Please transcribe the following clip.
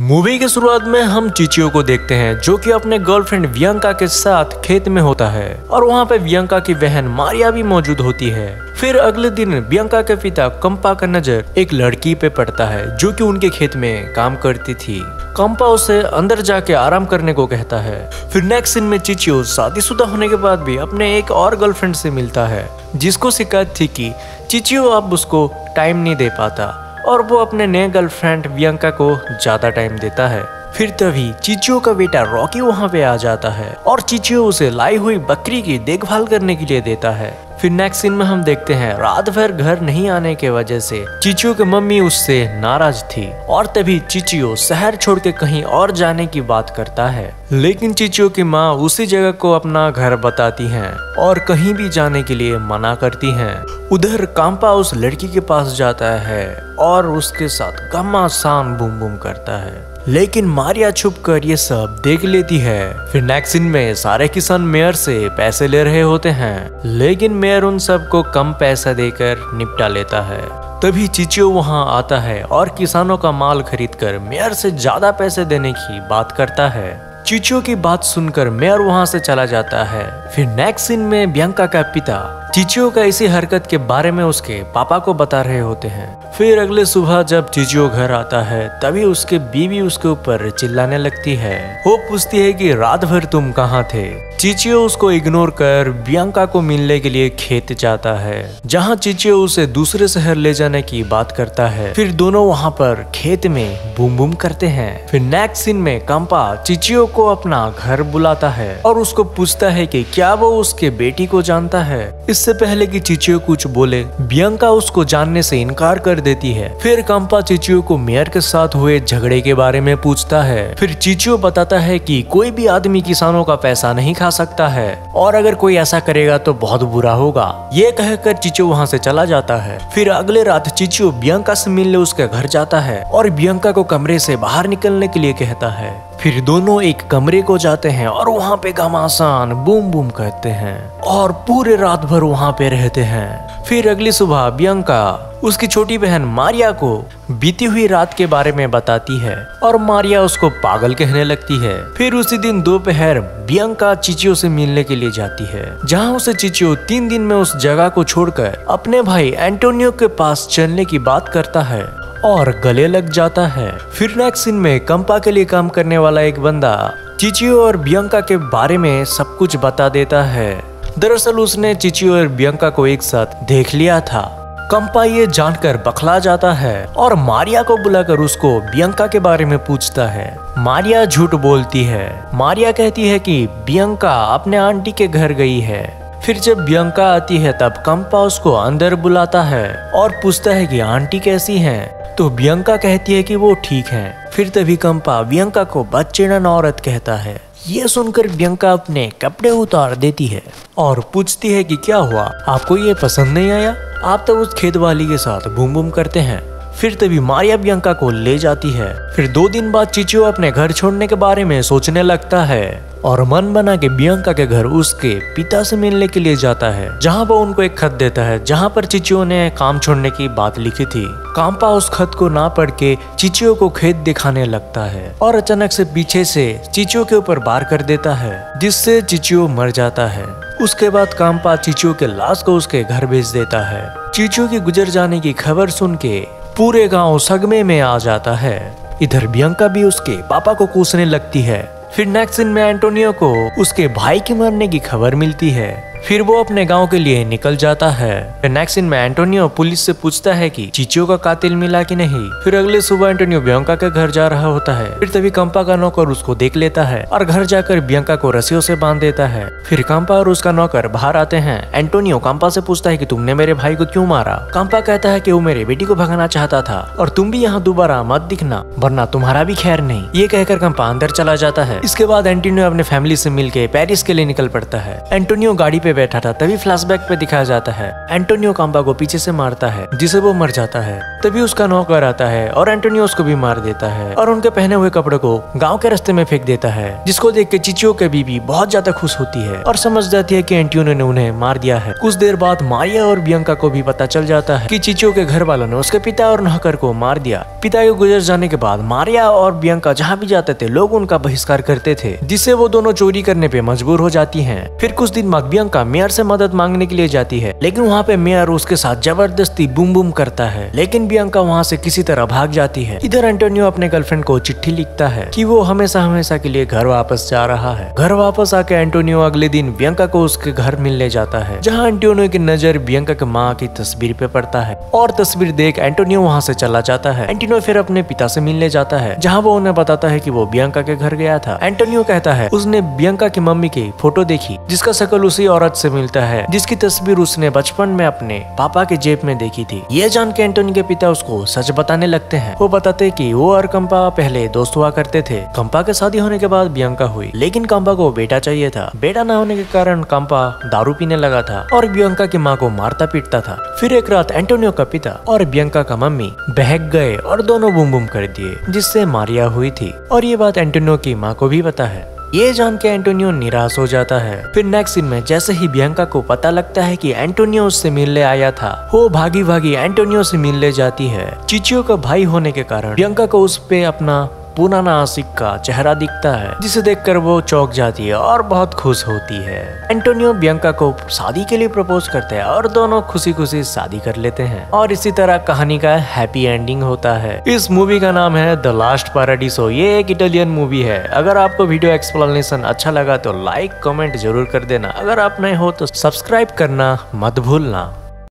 Movie की शुरुआत में हम चिचियो को देखते हैं जो कि अपने गर्लफ्रेंड वियांका के साथ खेत में होता है और वहाँ पे वियांका की बहन मारिया भी मौजूद होती है। फिर अगले दिन वियांका के पिता कंपा का नजर एक लड़की पे पड़ता है जो कि उनके खेत में काम करती थी। कंपा उसे अंदर जाके आराम करने को कहता है। फिर नेक्स्ट सीन में चिचियो शादीशुदा होने के बाद भी अपने एक और गर्लफ्रेंड से मिलता है जिसको शिकायत थी कि चिचियो अब उसको टाइम नहीं दे पाता और वो अपने नए गर्लफ्रेंड वियांका को ज्यादा टाइम देता है। फिर तभी चिचियो का बेटा रॉकी वहाँ पे आ जाता है और चिचियो उसे लाई हुई बकरी की देखभाल करने के लिए देता है। फिर नेक्स्ट सीन में हम देखते हैं रात भर घर नहीं आने के वजह से चिचियो की मम्मी उससे नाराज थी और तभी चिचियो शहर छोड़ के कहीं और जाने की बात करता है, लेकिन चिचियो की माँ उसी जगह को अपना घर बताती हैं और कहीं भी जाने के लिए मना करती हैं। उधर कांपा उस लड़की के पास जाता है और उसके साथ घमासान बूम बूम करता है, लेकिन मारिया छुप कर ये सब देख लेती है। फिर नेक्स्ट सीन में सारे किसान मेयर से पैसे ले रहे होते हैं, लेकिन मेयर उन सबको कम पैसा देकर निपटा लेता है। तभी चिचियो वहां आता है और किसानों का माल खरीदकर मेयर से ज्यादा पैसे देने की बात करता है। चिचियो की बात सुनकर मेयर वहां से चला जाता है। फिर नेक्स्ट सीन में वियांका का पिता चिचियो का इसी हरकत के बारे में उसके पापा को बता रहे होते हैं। फिर अगले सुबह जब चिचियो घर आता है तभी उसके बीवी उसके ऊपर चिल्लाने लगती है। वो पूछती है कि रात भर तुम कहाँ थे। चिचियो उसको इग्नोर कर वियांका को मिलने के लिए खेत जाता है जहाँ चिचियो उसे दूसरे शहर ले जाने की बात करता है। फिर दोनों वहाँ पर खेत में बूम बूम करते हैं। फिर नेक्स्ट सीन में कंपा चिचियो को अपना घर बुलाता है और उसको पूछता है कि क्या वो उसके बेटी को जानता है। इससे पहले कि चिचियो कुछ बोले वियांका उसको जानने से इनकार कर देती है। फिर कंपा चिचियो को मेयर के साथ हुए झगड़े के बारे में पूछता है। फिर चिचियो बताता है कि कोई भी आदमी किसानों का पैसा नहीं खा सकता है और अगर कोई ऐसा करेगा तो बहुत बुरा होगा। ये कहकर चिचियो वहाँ से चला जाता है। फिर अगले रात चिचियो वियांका से मिलने उसके घर जाता है और वियांका को कमरे से बाहर निकलने के लिए कहता है। फिर दोनों एक कमरे को जाते हैं और वहाँ पे घमासान बूम बूम करते हैं और पूरे रात भर वहाँ पे रहते हैं। फिर अगली सुबह वियांका उसकी छोटी बहन मारिया को बीती हुई रात के बारे में बताती है और मारिया उसको पागल कहने लगती है। फिर उसी दिन दोपहर वियांका चिचियो से मिलने के लिए जाती है जहाँ उसे चिचियो 3 दिन में उस जगह को छोड़कर अपने भाई एंटोनियो के पास चलने की बात करता है और गले लग जाता है। फिर नेक्स्ट सीन में कंपा के लिए काम करने वाला एक बंदा चिचियो और वियांका के बारे में सब कुछ बता देता है। दरअसल उसने चिचियो और वियांका को एक साथ देख लिया था। कंपा ये जानकर बखला जाता है और मारिया को बुलाकर उसको वियांका के बारे में पूछता है। मारिया झूठ बोलती है। मारिया कहती है कि वियांका अपने आंटी के घर गई है। फिर जब वियांका आती है तब कंपा उसको अंदर बुलाता है और पूछता है कि आंटी कैसी हैं। तो वियांका कहती है कि वो ठीक हैं। फिर तभी कंपा वियांका को बदचेड़न औरत कहता है। ये सुनकर वियांका अपने कपड़े उतार देती है और पूछती है कि क्या हुआ, आपको ये पसंद नहीं आया? आप तो उस खेत वाली के साथ बूम बूम करते हैं। फिर तभी मारिया वियांका को ले जाती है। फिर 2 दिन बाद चिचियो अपने घर छोड़ने के बारे में सोचने लगता है और मन बना के वियांका के घर उसके पिता से मिलने के लिए जाता है जहां वो उनको एक खत देता है जहां पर चिचियो ने काम छोड़ने की बात लिखी थी। कांपा उस खत को ना पढ़ के चिचियो को खेत दिखाने लगता है और अचानक से पीछे से चिचियो के ऊपर वार कर देता है जिससे चिचियो मर जाता है। उसके बाद कांपा चिचियो के लाश को उसके घर भेज देता है। चिचियो के गुजर जाने की खबर सुन के पूरे गांव सदमे में आ जाता है। इधर वियांका भी उसके पापा को कोसने लगती है। फिर नेक्स्ट सीन में एंटोनियो को उसके भाई के मरने की खबर मिलती है। फिर वो अपने गांव के लिए निकल जाता है। फिर नेक्स्ट सीन में एंटोनियो पुलिस से पूछता है कि चिचियो का कातिल मिला कि नहीं। फिर अगले सुबह एंटोनियो वियांका के घर जा रहा होता है। फिर तभी कंपा का नौकर उसको देख लेता है और घर जाकर वियांका को रस्सियों से बांध देता है। फिर कंपा और उसका नौकर बाहर आते हैं। एंटोनियो कंपा से पूछता है कि तुमने मेरे भाई को क्यों मारा। कंपा कहता है कि वो मेरे बेटी को भगाना चाहता था और तुम भी यहाँ दोबारा मत दिखना वरना तुम्हारा भी खैर नहीं। ये कहकर कंपा अंदर चला जाता है। इसके बाद एंटोनियो अपने फैमिली से मिलकर पेरिस के लिए निकल पड़ता है। एंटोनियो गाड़ी पे पे बैठा था तभी फ्लैशबैक पे दिखाया जाता है एंटोनियो काम्पा को पीछे से मारता है जिसे वो मर जाता है। तभी उसका नौकर आता है और एंटोनियो उसको भी मार देता है और उनके पहने हुए कपड़े को गांव के रास्ते में फेंक देता है, जिसको देख के चिचियो के बीबी बहुत ज्यादा खुश होती है और समझ जाती है कि एंटोनियो ने उन्हें मार दिया है। कुछ देर बाद मारिया और बियांका को भी पता चल जाता है कि चिचियो के घर वालों ने उसके पिता और नौकर को मार दिया। पिता के गुजर जाने के बाद मारिया और बियांका जहाँ भी जाते थे लोग उनका बहिष्कार करते थे, जिससे वो दोनों चोरी करने पे मजबूर हो जाती हैं। फिर कुछ दिन बाद बियांका मेयर से मदद मांगने के लिए जाती है, लेकिन वहाँ पे मेयर उसके साथ जबरदस्ती बूम बूम करता है, लेकिन बियांका वहाँ से किसी तरह भाग जाती है। इधर एंटोनियो अपने गर्लफ्रेंड को चिट्ठी लिखता है कि वो हमेशा हमेशा के लिए घर वापस जा रहा है। घर वापस आके एंटोनियो अगले दिन बियांका को उसके घर मिलने जाता है, जहाँ एंटोनियो की नजर बियांका के माँ की तस्वीर पे पड़ता है और तस्वीर देख एंटोनियो वहाँ से चला जाता है। एंटोनियो फिर अपने पिता से मिलने जाता है, जहाँ वो उन्हें बताता है कि वो बियांका के घर गया था। एंटोनियो कहता है उसने बियांका की मम्मी की फोटो देखी जिसका शकल उसी औरत से मिलता है जिसकी तस्वीर उसने बचपन में अपने पापा के जेब में देखी थी। ये जान के एंटोनियो के पिता उसको सच बताने लगते हैं। वो बताते कि वो और कंपा पहले दोस्त हुआ करते थे। कंपा के शादी होने के बाद बियांका हुई, लेकिन कंपा को बेटा चाहिए था। बेटा न होने के कारण कंपा दारू पीने लगा था और बियांका की माँ को मारता पीटता था। फिर एक रात एंटोनियो का पिता और बियांका का मम्मी बहक गए और दोनों बूम बूम कर दिए, जिससे मारिया हुई थी और ये बात एंटोनियो की माँ को भी पता है। ये जान के एंटोनियो निराश हो जाता है। फिर नेक्स्ट सीन में जैसे ही बियांका को पता लगता है कि एंटोनियो उससे मिलने आया था, वो भागी भागी एंटोनियो से मिलने जाती है। चिचियो का भाई होने के कारण बियांका को उस पे अपना पुराना आशिक का चेहरा दिखता है, जिसे देखकर वो चौंक जाती है और बहुत खुश होती है। एंटोनियो बियांका को शादी के लिए प्रपोज करते हैं और दोनों खुशी खुशी शादी कर लेते हैं और इसी तरह कहानी का हैप्पी एंडिंग होता है। इस मूवी का नाम है द लास्ट पैराडीसो। ये एक इटालियन मूवी है। अगर आपको वीडियो एक्सप्लेनेशन अच्छा लगा तो लाइक कमेंट जरूर कर देना। अगर आप नए हो तो सब्सक्राइब करना मत भूलना।